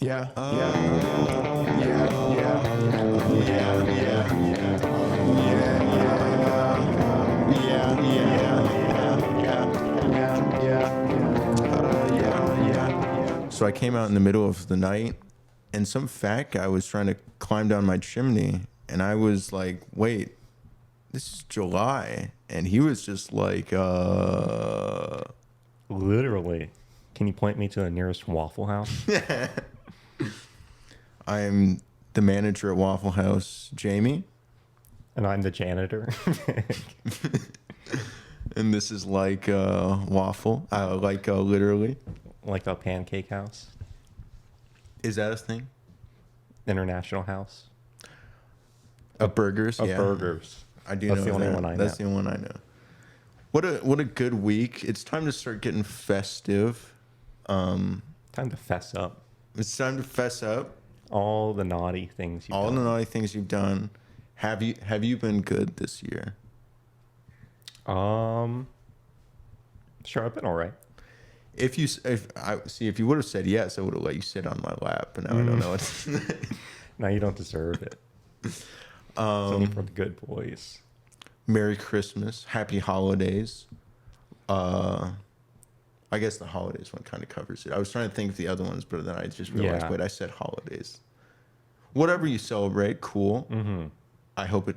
Yeah, yeah, yeah, yeah, yeah, yeah, yeah. So I came out in the middle of the night, and some fat guy was trying to climb down my chimney, and I was like, "Wait, this is July," and he was just like, Literally. Can you point me to the nearest Waffle House? I'm the manager at Waffle House, Jamie, And I'm the janitor. and this is like waffle, literally. Like a pancake house. Is that a thing? International house. Of burgers, Of yeah. burgers. I do That's know the only that. one I That's know. the only one I know. What a good week. It's time to start getting festive. Time to fess up. It's time to fess up. All the naughty things you've All done. the naughty things you've done. Have you been good this year? Sure, I've been all right. If you would have said yes, I would have let you sit on my lap, but now I don't know what. Now you don't deserve it. It's only for the good boys. Merry Christmas, Happy Holidays. I guess the holidays one kind of covers it. I was trying to think of the other ones, but then I just realized, Yeah. wait, I said holidays. Whatever you celebrate, cool. Mm-hmm. I hope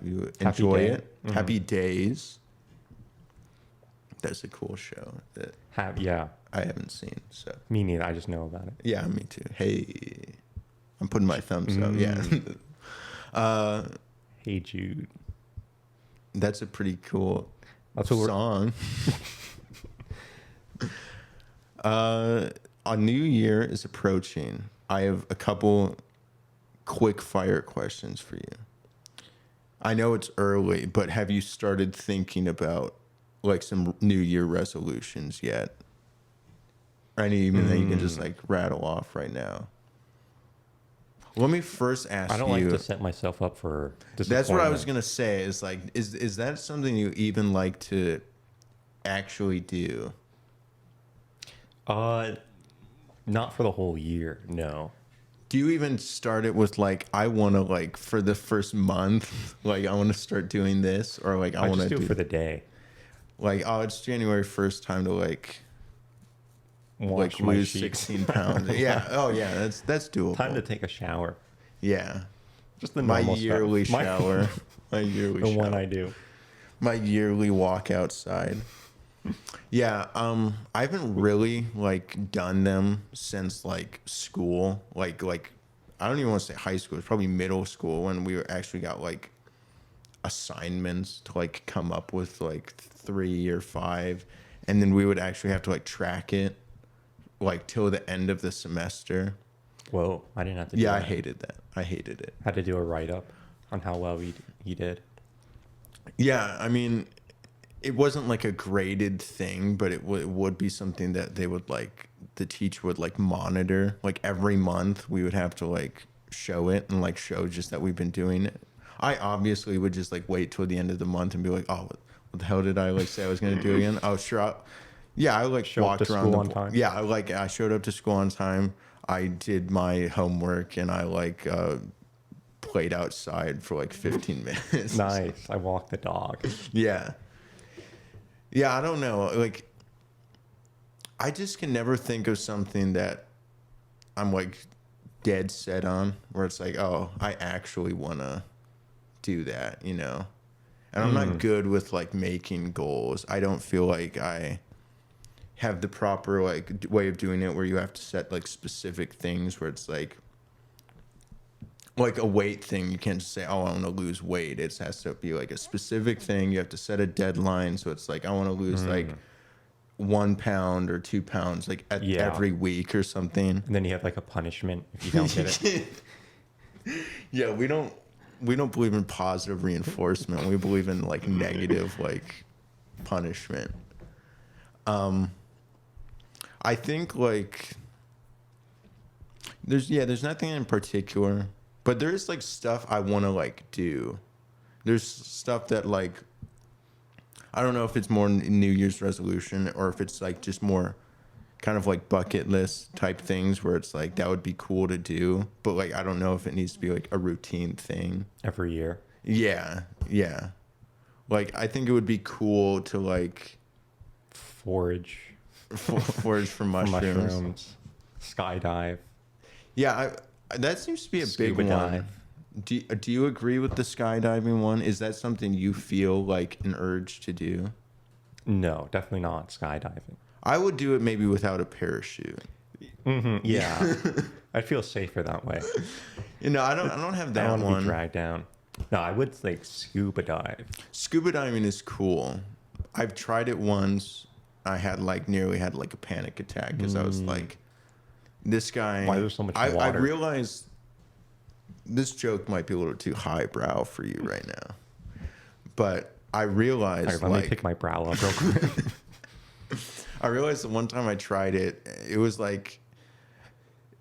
you enjoy day. it. Mhm. Happy Days. That's a cool show that Yeah. I haven't seen. So Me neither. I just know about it. yeah, me too. Hey, I'm putting my thumbs up. Yeah. Hey Jude. That's a pretty cool That's what we're. song. A new year is approaching. I have a couple quick fire questions for you. I know it's early, but have you started thinking about like some new year resolutions yet? Any even that you can just like rattle off right now? Let me first ask I don't you. like to set myself up for disappointment. That's what I was gonna say. Is like, is that something you even like to actually do? Not for the whole year. No. Do you even start it with like, I want to like for the first month, like I want to start doing this, or like I I want just to do do it for the day. like, oh, it's January 1st, time to like Wash my lose sheets. 16 pounds. Yeah. Oh yeah, that's doable. Time to take a shower. Yeah. Just the My normal yearly stuff. shower. My yearly The shower. one I do. My yearly walk outside. Yeah, I haven't really like done them since like school. Like I don't even want to say high school. It's probably middle school when we actually got like assignments to like come up with like 3 or 5, and then we would actually have to like track it like till the end of the semester. Whoa, I didn't have to do Yeah, I that. hated that. I hated it. Had to do a write-up on how well he did. Yeah, I mean, it wasn't like a graded thing, but it would be something that they would like, the teacher would like monitor. Like every month we would have to like show it and like show just that we've been doing it. I obviously would just like wait till the end of the month and be like, oh, what the hell did I like say I was going to do again? Oh, sure. Yeah, I like Show up walked to around school the on time? Yeah, I showed up to school on time. I did my homework and I like played outside for like 15 minutes. Nice. I walked the dog. Yeah. Yeah, I don't know. Like, I just can never think of something that I'm like dead set on where it's like, oh, I actually want to do that, you know? And I'm not good with like making goals. I don't feel like I have the proper like way of doing it where you have to set like specific things where it's like a weight thing. You can't just say, oh, I want to lose weight. It has to be like a specific thing. You have to set a deadline. So it's like, I want to lose like 1 pound or 2 pounds like Yeah. every week or something. And then you have like a punishment if you don't get it. Yeah, we don't believe in positive reinforcement. We believe in like negative like punishment. I think like there's nothing in particular, but there is like stuff I want to like do. There's stuff that like I don't know if it's more New Year's resolution or if it's like just more kind of like bucket list type things where it's like that would be cool to do, but like I don't know if it needs to be like a routine thing. Every year. Yeah, yeah. Like I think it would be cool to like Forage. forage for mushrooms. Skydive. Yeah, that seems to be a Scuba big one. dive. Do you agree with the skydiving one? Is that something you feel like an urge to do? No, definitely not skydiving. I would do it maybe without a parachute. Yeah. I'd feel safer that way. You know, I don't have I that don't want to be one. dragged down. No, I would like scuba dive. Scuba diving is cool. I've tried it once. I had nearly had like a panic attack because I was like, this guy. Why there's so much I water? realized this joke might be a little too highbrow for you right now, but I realized All right, let me pick my brow up real quick. I realized the one time I tried it, it was like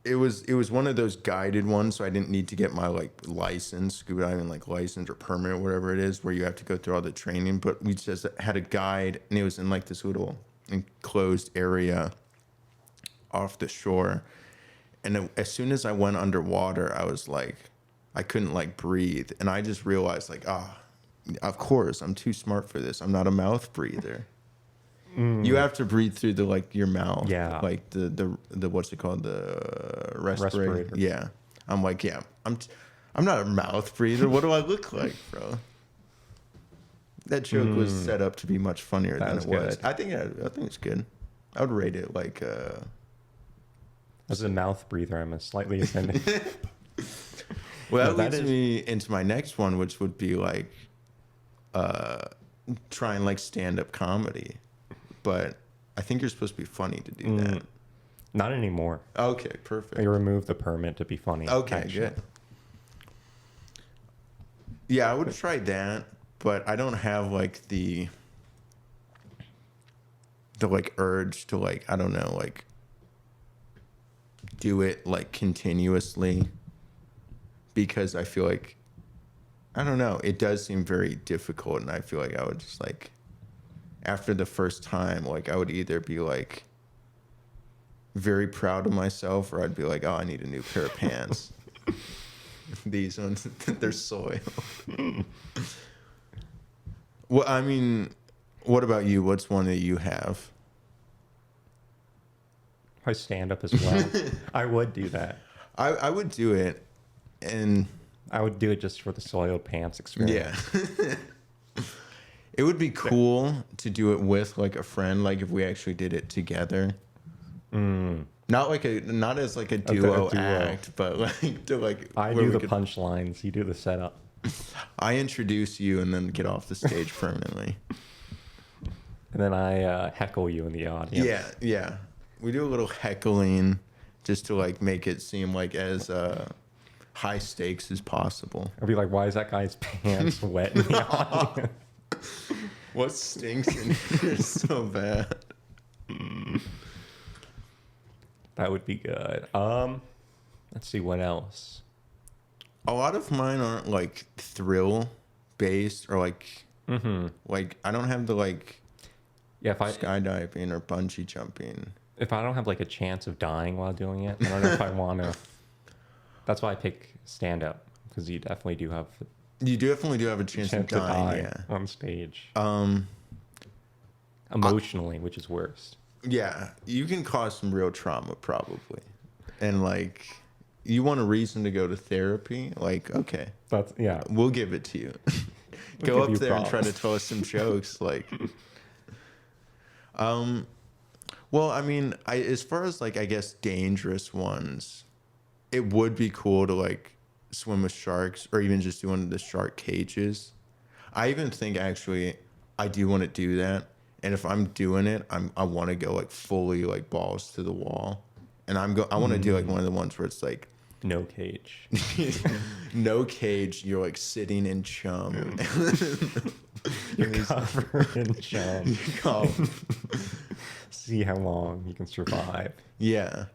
it was one of those guided ones, so I didn't need to get my like license, scuba diving like license or permit or whatever it is, where you have to go through all the training. But we just had a guide, and it was in like this little enclosed area off the shore. And as soon as I went underwater, I was like, I couldn't like breathe, and I just realized like, of course I'm too smart for this. I'm not a mouth breather. You have to breathe through your mouth. Yeah. Like the what's it called? The respirator. Respirator. Yeah. I'm like, yeah, I'm not a mouth breather. What do I look like, bro? That joke was set up to be much funnier That than was it was. good. I think it's good. I would rate it like As a mouth breather, I'm a slightly offended. well, No, that that leads me into my next one, which would be like trying like stand-up comedy. But I think you're supposed to be funny to do that. Not anymore. Okay, perfect. They removed the permit to be funny. Okay, actually. good. Yeah, I would try that, but I don't have like the like urge to like, I don't know, like do it like continuously, because I feel like, I don't know, it does seem very difficult, and I feel like I would just like, after the first time, like I would either be like very proud of myself, or I'd be like, oh, I need a new pair of pants. These ones, they're soiled. Well, I mean, what about you? What's one that you have? I stand up as well. I would do that. I would do it, and I would do it just for the soiled pants experience. yeah. It would be cool to do it with like a friend, like if we actually did it together. Not as like a duo act, but like to like I where do we the punchlines. You do the setup. I introduce you and then get off the stage permanently. And then I heckle you in the audience. Yeah, yeah. We do a little heckling just to like make it seem like as high stakes as possible. I'd be like, why is that guy's pants wet in the audience? What stinks in here so bad? That would be good. Let's see what else. A lot of mine aren't like thrill based or like like I don't have the like Yeah, if skydiving or bungee jumping. I don't have like a chance of dying while doing it, I don't know if I want to. That's why I pick stand up, because you definitely do have You definitely do have a a chance, chance of to dying. die on stage. Yeah. Emotionally, which is worst. Yeah, you can cause some real trauma probably, and like you want a reason to go to therapy. Like, okay, That's yeah. we'll give it to you. We'll Go give up you there and try to props. tell us some jokes. Like, well, I mean, as far as like I guess dangerous ones, it would be cool to like swim with sharks, or even just do one of the shark cages. I even think actually I do want to do that, and if I'm doing it, I want to go like fully like balls to the wall, and I want to do like one of the ones where it's like No cage. no cage, you're like sitting in chum. You're covered in chum. See how long you can survive. Yeah.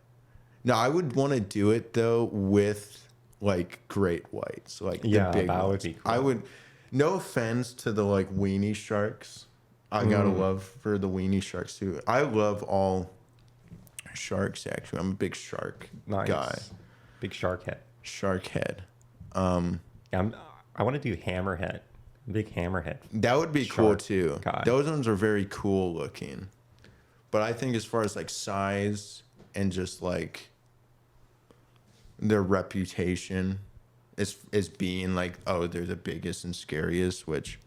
No, I would want to do it though with like great whites, like Yeah, the big that would ones. be cool. I would. No offense to the like weenie sharks. I got a love for the weenie sharks too. I love all Sharks, actually. I'm a big shark Nice. guy. Big shark head. Shark head. Yeah, I want to do hammerhead. Big hammerhead. That would be cool Shark too. guy. Those ones are very cool looking. But I think as far as like size and just like their reputation as being like, oh, they're the biggest and scariest, which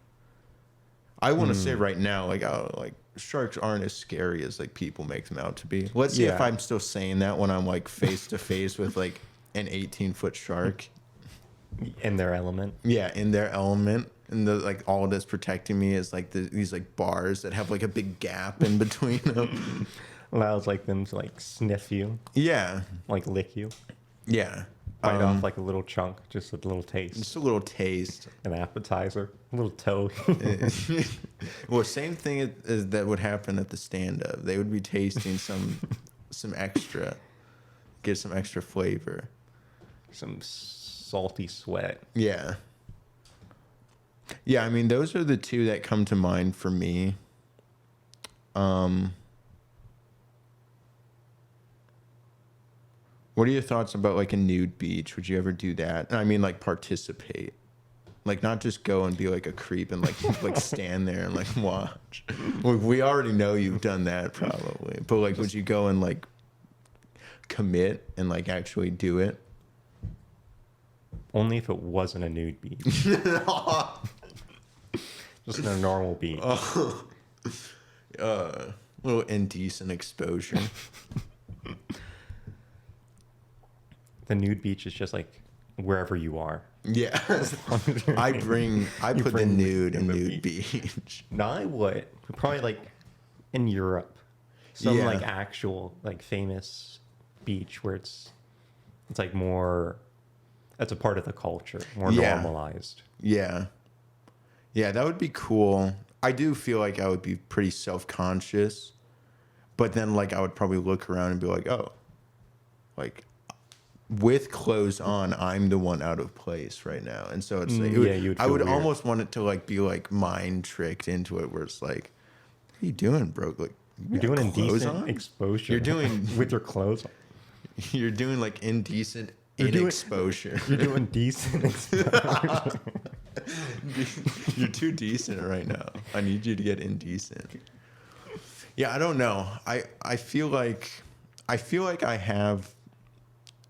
I want to say right now, like, oh, like sharks aren't as scary as like people make them out to be. Let's see if Yeah. I'm still saying that when I'm like face to face with like an 18-foot shark. In their element. Yeah, in their element. And the like all that's protecting me is like these like bars that have like a big gap in between them. Allows like them to like sniff you, Yeah. like lick you, Yeah. bite off like a little chunk, just a little taste, Just a little taste. an appetizer, a little toe. Well, same thing as that would happen at the stand-up. They would be tasting some extra, get some extra flavor. Some salty sweat. Yeah. Yeah, I mean, those are the two that come to mind for me. What are your thoughts about like a nude beach? Would you ever do that? I mean, like participate, like not just go and be like a creep and like like stand there and like watch. Well, we already know you've done that probably, but like, would you go and like commit and like actually do it? Only if it wasn't a nude beach. Just a normal beach. Little indecent exposure. The nude beach is just like wherever you are. Yeah, I put the bring nude in the nude beach. No, I would. Probably like in Europe. Some Yeah. like actual like famous beach where it's like more, that's a part of the culture, more Yeah. normalized. Yeah, yeah, that would be cool. I do feel like I would be pretty self-conscious, but then like I would probably look around and be like, oh, like with clothes on, I'm the one out of place right now, and so it's like yeah, you would I feel would weird. almost want it to like be like mind tricked into it, where it's like, what are you doing, bro? Like You're got doing clothes indecent on? exposure. You're doing- with your clothes on. You're doing like indecent You're doing- exposure. You're doing decent exposure. You're too decent right now. I need you to get indecent. Yeah, I don't know. I feel like I have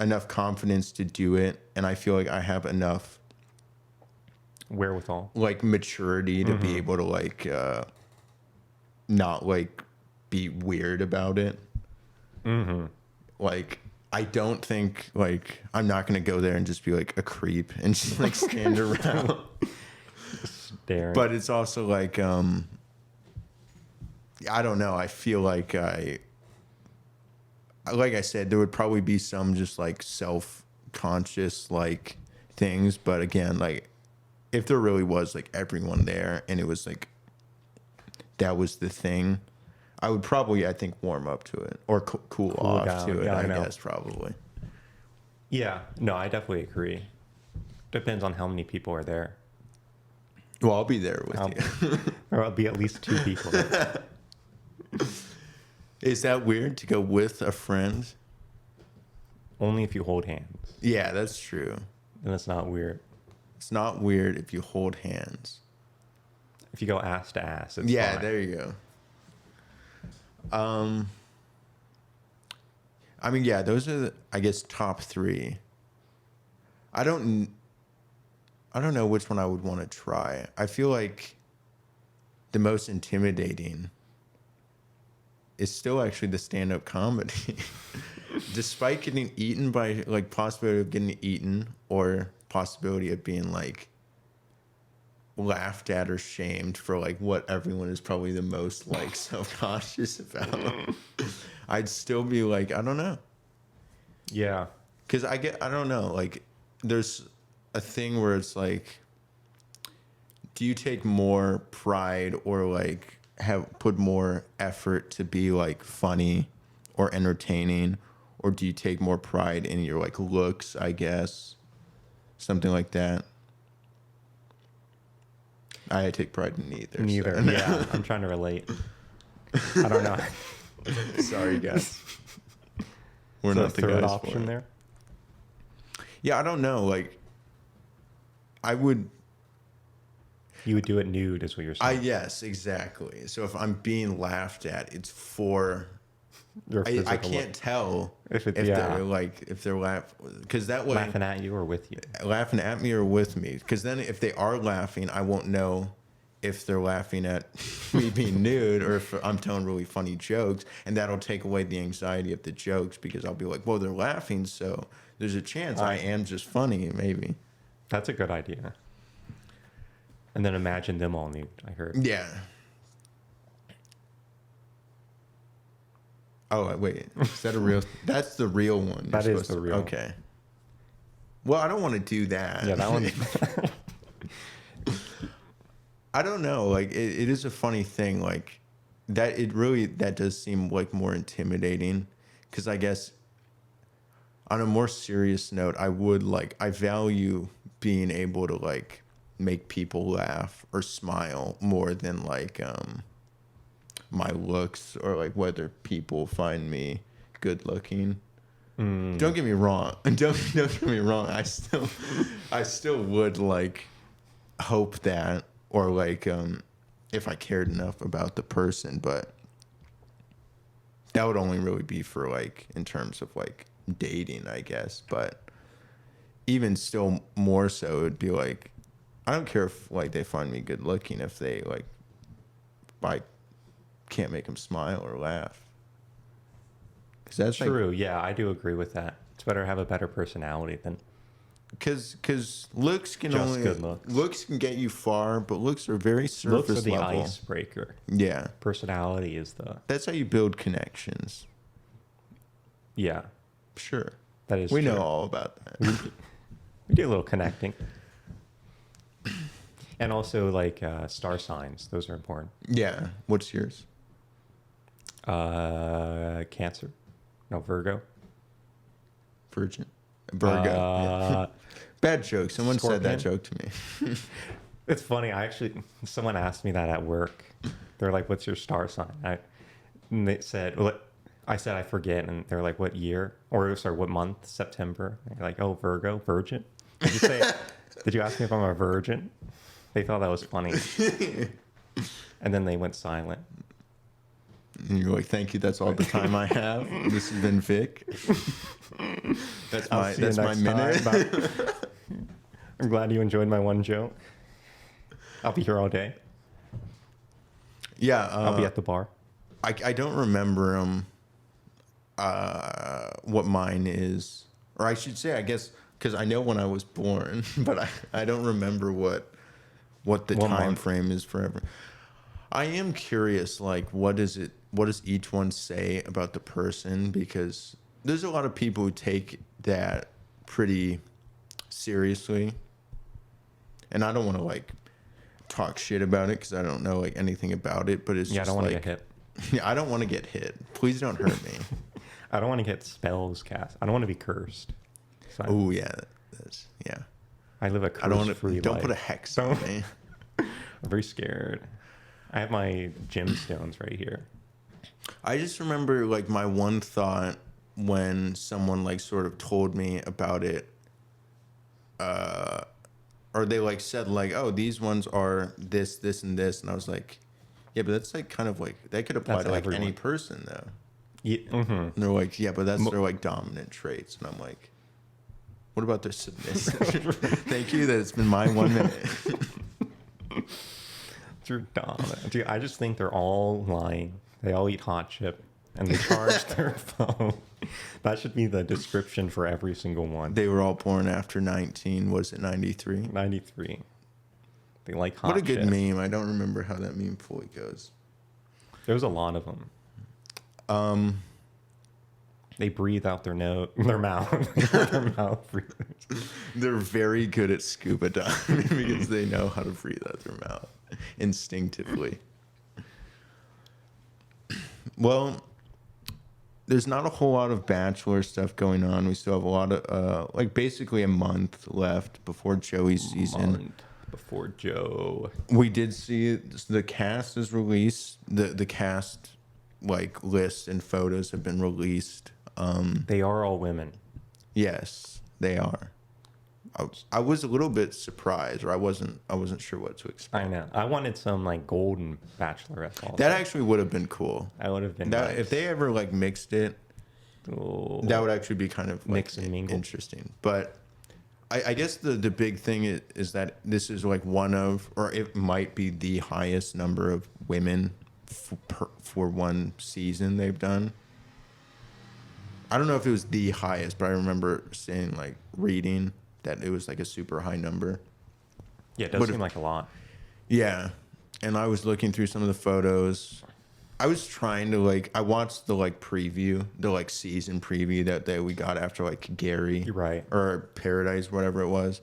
enough confidence to do it, and I feel like I have enough Wherewithal. like maturity to be able to like not like be weird about it. Like I don't think like I'm not gonna go there and just be like a creep and just like stand around. Staring. But it's also like I don't know. I feel like like I said, there would probably be some just like self-conscious like things, but again, like if there really was like everyone there and it was like that was the thing, I would probably, I think, warm up to it or cool off down. to it. Yeah, I I know. guess probably. Yeah, no, I definitely agree. Depends on how many people are there. Well, I'll be there with I'll- you. Or I'll be at least 2 people. Is that weird to go with a friend? Only if you hold hands. Yeah, that's true. Then it's not weird. It's not weird if you hold hands. If you go ass to ass, it's Yeah, fine. there you go. I mean, yeah, those are, I guess, top 3. I don't know which one I would want to try. I feel like the most intimidating is still actually the stand-up comedy. Despite getting eaten by, like, possibility of getting eaten or possibility of being, like, laughed at or shamed for, like, what everyone is probably the most, like, self-conscious about. I'd still be like, I don't know. Yeah. Because I don't know, like, there's a thing where it's like, do you take more pride or, like, put more effort to be, like, funny or entertaining? Or do you take more pride in your, like, looks, I guess? Something like that. I take pride in neither. Neither. So. Yeah, I'm trying to relate. I don't know. Sorry, guys. we're So not the third guys option for it. there. Yeah, I don't know. Like, I would. You would do it nude, is what you're saying. Yes, exactly. So if I'm being laughed at, it's for. Your I physical can't look. tell If if it's they're because that way laughing at you or with you. laughing at me or with me. Because then if they are laughing, I won't know if they're laughing at me being nude or if I'm telling really funny jokes, and that'll take away the anxiety of the jokes because I'll be like, well, they're laughing, so there's a chance I am just funny, maybe. That's a good idea. And then imagine them all nude. I heard. Yeah. Oh wait, is that a real? That's the real one. That you're is the supposed to- real. Okay. Well, I don't want to do that. Yeah, that one. I don't know. Like, it is a funny thing. Like, that does seem like more intimidating. Because I guess on a more serious note, I value being able to like make people laugh or smile more than like my looks or like whether people find me good looking. Don't get me wrong. Don't get me wrong. I still would like hope that, or like if I cared enough about the person, but that would only really be for like in terms of like dating, I guess. But even still more so, it'd be like I don't care if like they find me good looking if they like I can't make them smile or laugh. Cause that's True. Yeah, I do agree with that. It's better to have a better personality than. Because looks can Just only good looks. can get you far, but looks are very surface Looks are the level. icebreaker. Yeah, Personality is the. that's how you build connections. Yeah, Sure, that is. we true. know all about that. We do a little connecting. And also like star signs; those are important. Yeah, what's yours? Cancer, no Virgo. Virgin, Virgo. Yeah. Bad joke. Someone said that joke Scorpion? to me. It's funny. Someone asked me that at work. They're like, "What's your star sign?" And they said, "Well," I said, "I forget." And they're like, "What year?" Or sorry, what month? September. And they're like, "Oh, Virgo, Virgin." Did you say? Did you ask me if I'm a virgin? They thought that was funny. And then they went silent. And you're like, "Thank you. That's all the time I have. This has been Vic. That's I'll my see you next minute." time. Bye. I'm glad you enjoyed my one joke. I'll be here all day. Yeah, I'll be at the bar. I don't remember what mine is, or I should say, I guess, because I know when I was born, but I don't remember what the What time month? frame is forever. I am curious, like, what does each one say about the person? Because there's a lot of people who take that pretty seriously, and I don't want to like talk shit about it because I don't know like anything about it. But it's Yeah, I just don't want to like, get hit. yeah, I don't want to get hit. Please don't hurt me. I don't want to get spells cast. I don't want to be cursed. So Oh yeah, yeah. I live a I don't want curse-free to. Don't life. put a hex on me. I'm very scared. I have my gemstones right here. I just remember like my one thought when someone like sort of told me about it, or they like said like, oh, these ones are this, this, and this, and I was like, yeah, but that's like kind of like that could apply That's to like everyone. any person though. Yeah, And they're like, yeah, but that's their like dominant traits, and I'm like, what about their submissive? Thank you. That's been my 1 minute. You're dumb. Dude, I just think they're all lying. They all eat hot chip and they charge their phone. That should be the description for every single one. They were all born after 19. Was it 93? 93. They like hot What a good chip. meme. I don't remember how that meme fully goes. There's a lot of them. They breathe out their mouth. Their mouth breathes. They're very good at scuba diving because they know how to breathe out their mouth instinctively. Well, there's not a whole lot of Bachelor stuff going on. We still have a lot of, like, basically a month left before Joey's season. Month before Joe. We did see the cast is released. The cast, like, list and photos have been released They are all women. Yes, they are. I was a little bit surprised, or I wasn't sure what to expect. I know. I wanted some like golden bachelorettes also. That actually would have been cool. I would have been That nice. if they ever like mixed it, Oh, that would actually be kind of like Mix and mingle. interesting. But I guess the big thing is that this is like one of, or it might be the highest number of women for one season they've done. I don't know if it was the highest, but I remember saying like reading that it was like a super high number. yeah, it does What seem if- like a lot. Yeah. And I was looking through some of the photos. I was trying to like, I watched the like preview, the like season preview that we got after like Gary. You're right. Or Paradise, whatever it was,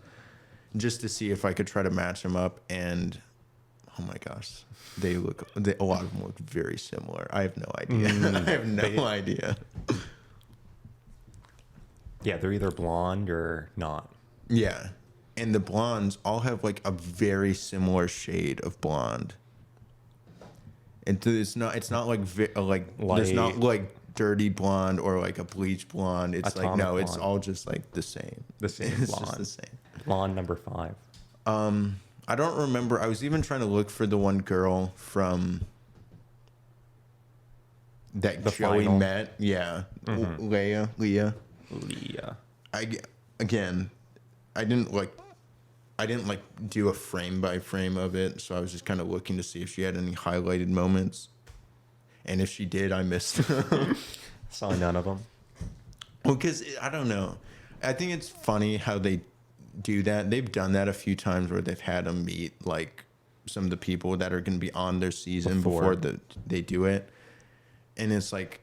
just to see if I could try to match them up. And oh my gosh, a lot of them look very similar. I have no idea. I have no idea. Yeah, they're either blonde or not. Yeah. And the blondes all have like a very similar shade of blonde. And it's not like there's not Light. like dirty blonde or like a bleach blonde. It's like Atomic no, it's blonde. all just like the same. The same It's blonde. just the same. Blonde number 5. I don't remember. I was even trying to look for the one girl from that The Joey final. met. Yeah, Leah. Leah. Again, I didn't like do a frame by frame of it, so I was just kind of looking to see if she had any highlighted moments, and if she did, I missed them. Saw none of them. Well, because I don't know. I think it's funny how they do that. They've done that a few times where they've had them meet like some of the people that are going to be on their season before they do it, and it's like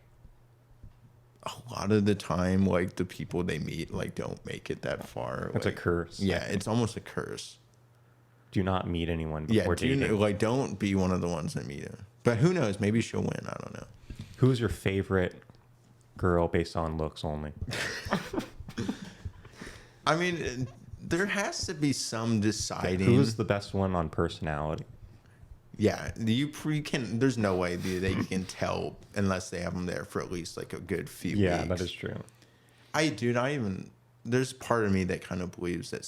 a lot of the time, like the people they meet like don't make it that far. It's like, a curse. Yeah, it's almost a curse. Do not meet anyone Yeah, before dating. don't be one of the ones that meet her. But who knows? Maybe she'll win. I don't know. Who's your favorite girl based on looks only? I mean, there has to be some deciding. Who's the best one on personality? Yeah, can. There's no way they can tell unless they have them there for at least like a good few Yeah, weeks. that is true. There's part of me that kind of believes that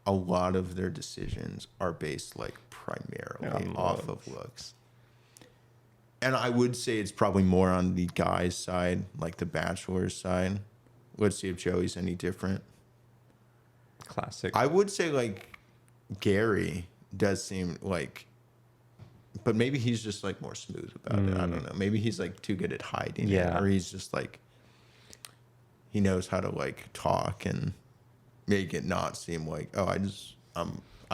a lot of their decisions are based like primarily On off of looks. And I would say it's probably more on the guy's side, like the bachelor's side. Let's see if Joey's any different. Classic. I would say like Gary does seem like, but maybe he's just like more smooth about it. I don't know. Maybe he's like too good at hiding Yeah. it, or he's just like he knows how to like talk and make it not seem like, oh, I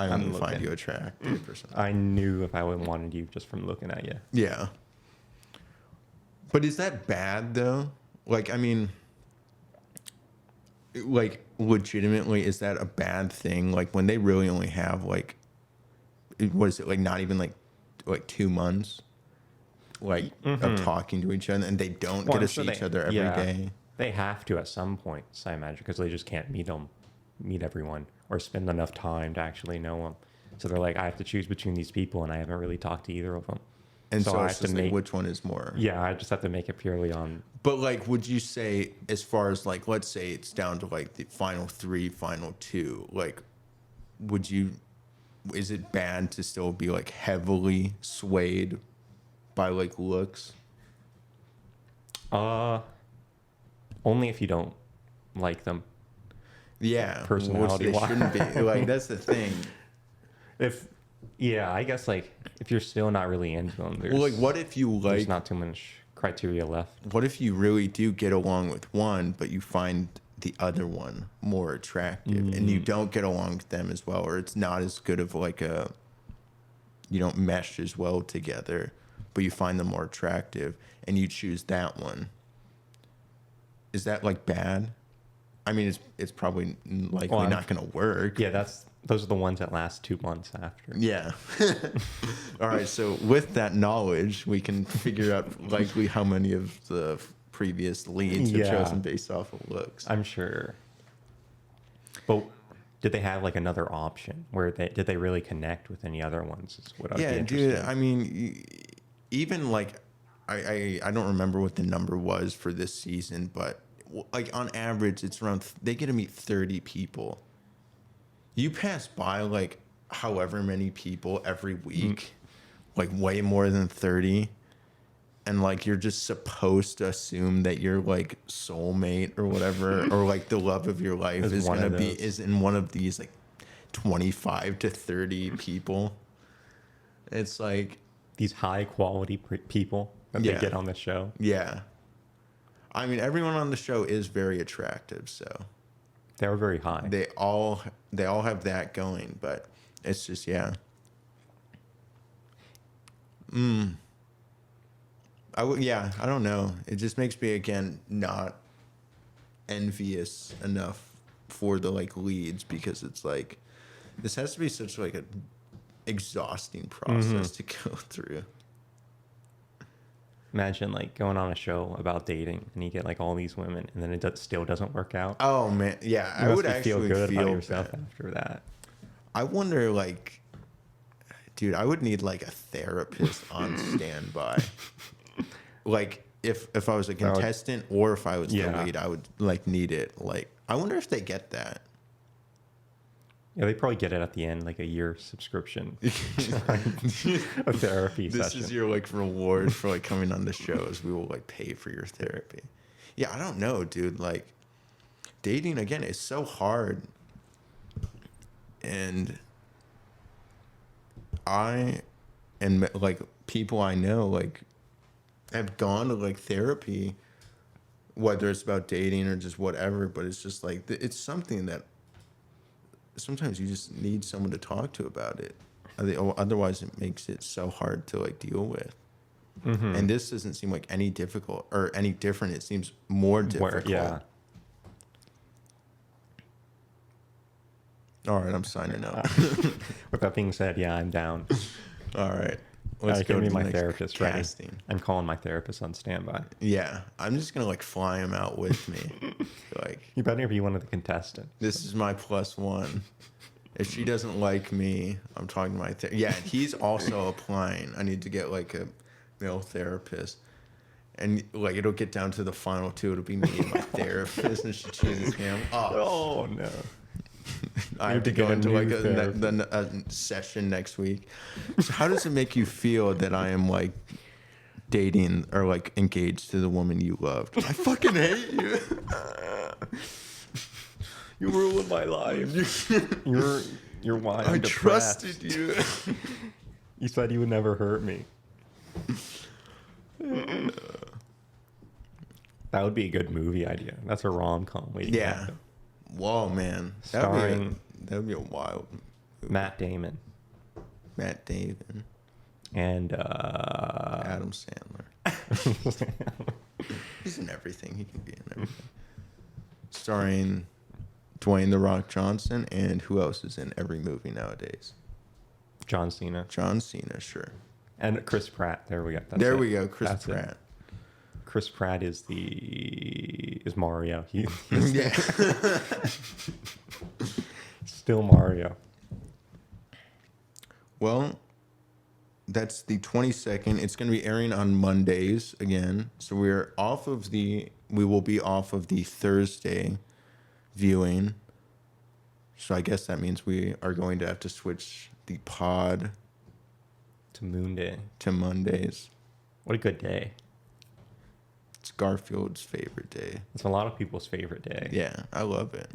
only find looking. you attractive or something. I knew if I would wanted you just from looking at you. Yeah. But is that bad though? Like, I mean, like legitimately, is that a bad thing? Like when they really only have like, what is it, like not even like 2 months like of talking to each other, and they don't Well, get to I'm see sure each other every day. They have to at some point, I imagine, because they just can't meet everyone, or spend enough time to actually know them. So they're like, I have to choose between these people, and I haven't really talked to either of them. And so I it's have to just like, make. which one is more? Yeah, I just have to make it purely on. But like, would you say, as far as like, let's say it's down to like the final 3, final 2, like, is it bad to still be like heavily swayed by like looks? Only if you don't like them. Yeah, Personality-wise. which they shouldn't be. Like that's the thing. I guess like if you're still not really into them, there's, Well, like, what if you there's like? not too much criteria left. What if you really do get along with one, but you find the other one more attractive, and you don't get along with them as well, or it's not as good of like you don't mesh as well together, but you find them more attractive, and you choose that one? Is that like bad? I mean, it's probably likely not going to work. Yeah, those are the ones that last 2 months after. Yeah. All right. So with that knowledge, we can figure out likely how many of the previous leads are Yeah. chosen based off of looks. I'm sure. But did they have like another option where did they really connect with any other ones? Is what I'd be Yeah, interested dude. in. I mean, even like I don't remember what the number was for this season, but like on average, it's around. They get to meet 30 people. You pass by like however many people every week, like way more than 30, and like you're just supposed to assume that your like soulmate or whatever, or like the love of your life Is is one gonna of be those. is in one of these like 25 to 30 people. It's like, These high quality people that Yeah. they get on the show. yeah. I mean, everyone on the show is very attractive, so They're very high. they all have that going, but it's just yeah. Yeah, I don't know. It just makes me again not envious enough for the like leads, because it's like this has to be such like a exhausting process to go through. Imagine like going on a show about dating and you get like all these women and then still doesn't work out. Oh man, yeah, You I must would be actually feel good about feel yourself bad. after that. I wonder, like, dude, I would need like a therapist on standby. Like, if I was a would- contestant or if I was the Yeah. lead, I would like need it. Like, I wonder if they get that. Yeah, they probably get it at the end, like a year subscription, a therapy This session. is your like reward for like coming on the show, is we will like pay for your therapy. Yeah, I don't know, dude. Like, dating again is so hard, and like people I know like have gone to like therapy, whether it's about dating or just whatever. But it's just like it's something that sometimes you just need someone to talk to about it. Otherwise, it makes it so hard to like deal with. And this doesn't seem like any difficult or any different. It seems more difficult. Yeah. All right, I'm signing out. With that being said, yeah, I'm down. All right, let's I go can to be the my next therapist casting. ready. I'm calling my therapist on standby. Yeah, I'm just gonna like fly him out with me. Like, You better be one of the contestants. this is my +1. If she doesn't like me, I'm talking to my yeah. He's also applying. I need to get like a male therapist, and like it'll get down to the final two. It'll be me and my therapist, and she chooses him. Oh, Oh no. I have to to go get a into new like therapist. a session next week. So how does it make you feel that I am like dating or like engaged to the woman you loved? I fucking hate you. You ruined my life. You're why I'm I depressed. trusted you. You said you would never hurt me. That would be a good movie idea. That's a rom-com waiting. to Yeah. happen. Whoa, man. Starring- That would be a wild Matt Damon Matt Damon, and Adam Sandler. He's in everything. He can be in everything. Starring Dwayne The Rock Johnson, and who else is in every movie nowadays? John Cena John Cena, sure. and Chris Pratt. There we go. There we go, Chris That's it. Pratt. Chris Pratt is Mario. He's Yeah. still Mario. Well, that's the 22nd. It's going to be airing on Mondays again. So we will be off of the Thursday viewing. So I guess that means we are going to have to switch the pod To Moon Day. to Mondays. What a good day. It's Garfield's favorite day. It's a lot of people's favorite day. Yeah, I love it.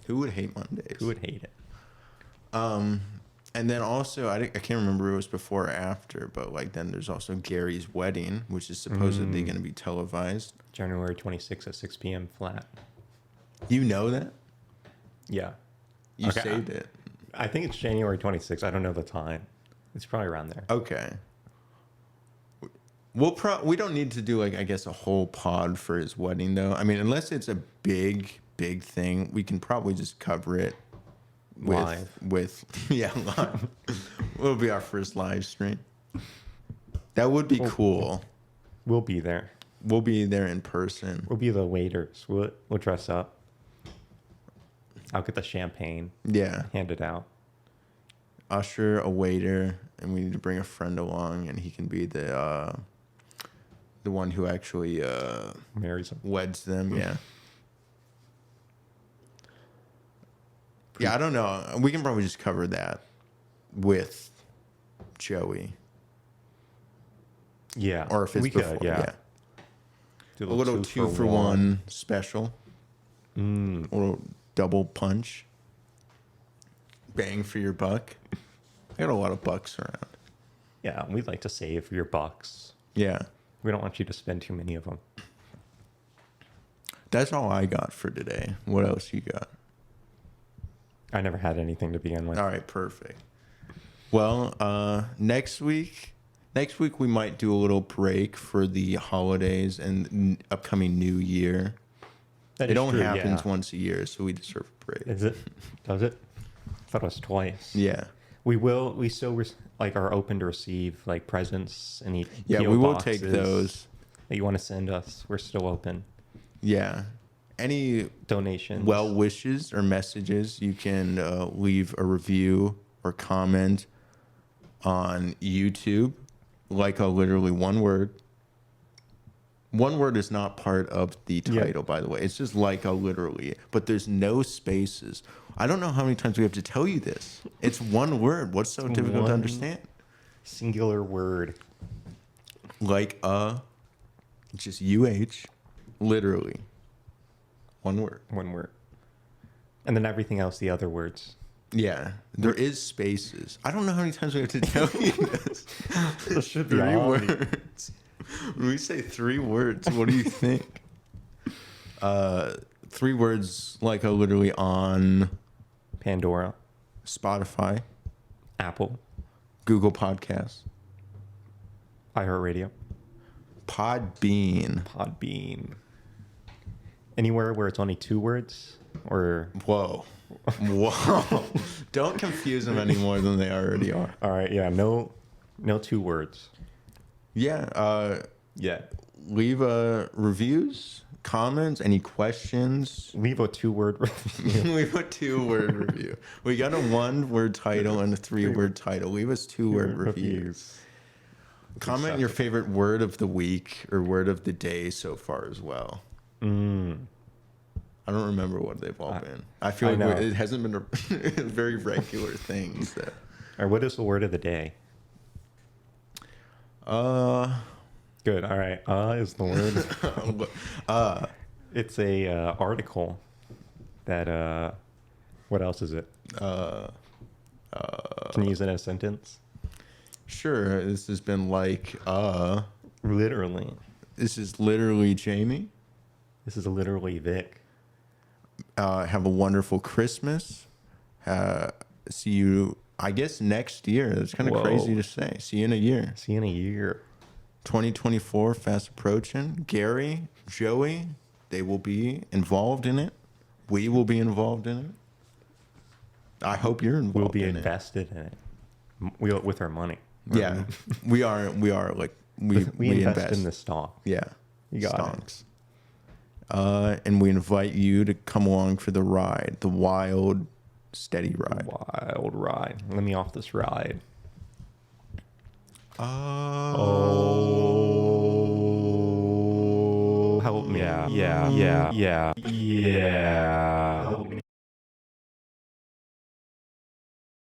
Who would hate Mondays? Who would hate it? And then also, I can't remember if it was before or after, but like then there's also Gary's wedding, which is supposedly going to be televised. January 26th at 6 p.m. flat. You know that? Yeah. You Okay. saved it. I think it's January 26th. I don't know the time. It's probably around there. Okay. We don't need to do like I guess a whole pod for his wedding though. I mean, unless it's a big thing, we can probably just cover it Live. with yeah, live. It'll be our first live stream. That would be cool. We'll be there. We'll be there in person. We'll be the waiters. We'll dress up. I'll get the champagne Yeah. handed out. Usher, a waiter, and we need to bring a friend along, and he can be the The one who actually Marries him. weds them. Yeah. Yeah, I don't know. We can probably just cover that with Joey. Yeah. Or if it's we before. could, yeah. Do A little two for one special. A little double punch. Bang for your buck. I got a lot of bucks around. Yeah, we'd like to save your bucks. Yeah. We don't want you to spend too many of them. That's all I got for today. What else you got? I never had anything to begin with. All right, perfect. Well, next week we might do a little break for the holidays and upcoming New Year. That It is only true, happens yeah. once a year, so we deserve a break. Is it? Does it? I thought it was twice. Yeah. We still are open to receive like presents, any Yeah, PO we will boxes take those. that you want to send us. We're still open. Yeah. Any Donations. well wishes or messages, you can leave a review or comment on YouTube. Like literally one word. One word is not part of the title, by the way. It's just like literally, but there's no spaces. I don't know how many times we have to tell you this. It's one word. What's so difficult to One understand? singular word. Like just UH, literally. One word. One word. And then everything else, the other words. Yeah, there is spaces. I don't know how many times we have to tell you this. This should be Three on. words. When we say 3 words, what do you think? 3 words like literally on Pandora, Spotify, Apple, Google Podcasts, iHeartRadio, Podbean. Podbean. Anywhere where it's only 2 words or Whoa. Whoa. Don't confuse them any more than they already are. all right, yeah, no 2 words. Yeah, Yeah. leave reviews, comments, any questions. Leave a 2-word review. Leave a 2-word review. We got a 1-word title and a 3-word title. Leave us 2-word reviews. Comment your favorite word of the week or word of the day so far as well. I don't remember what they've all been. I feel I like know. it hasn't been a very regular thing. So. Or what is the word of the day? Good. All right. Is the word. It's a article that what else is it? Can you use it in a sentence? Sure. This has been like Literally. this is literally Jamie. This is literally Vic. Have a wonderful Christmas. See you, I guess, next year. That's kind of Whoa. crazy to say. See you in a year. See you in a year. 2024 fast approaching. Gary, Joey, they will be involved in it. We will be involved in it. I hope you're involved We'll be in invested in it. We'll with our money. it. Yeah, we are like we invest in the stock. Yeah, You got it. stonks. And we invite you to come along for the ride, the wild, steady ride. Wild ride. Let me off this ride. Oh. Help me. Yeah.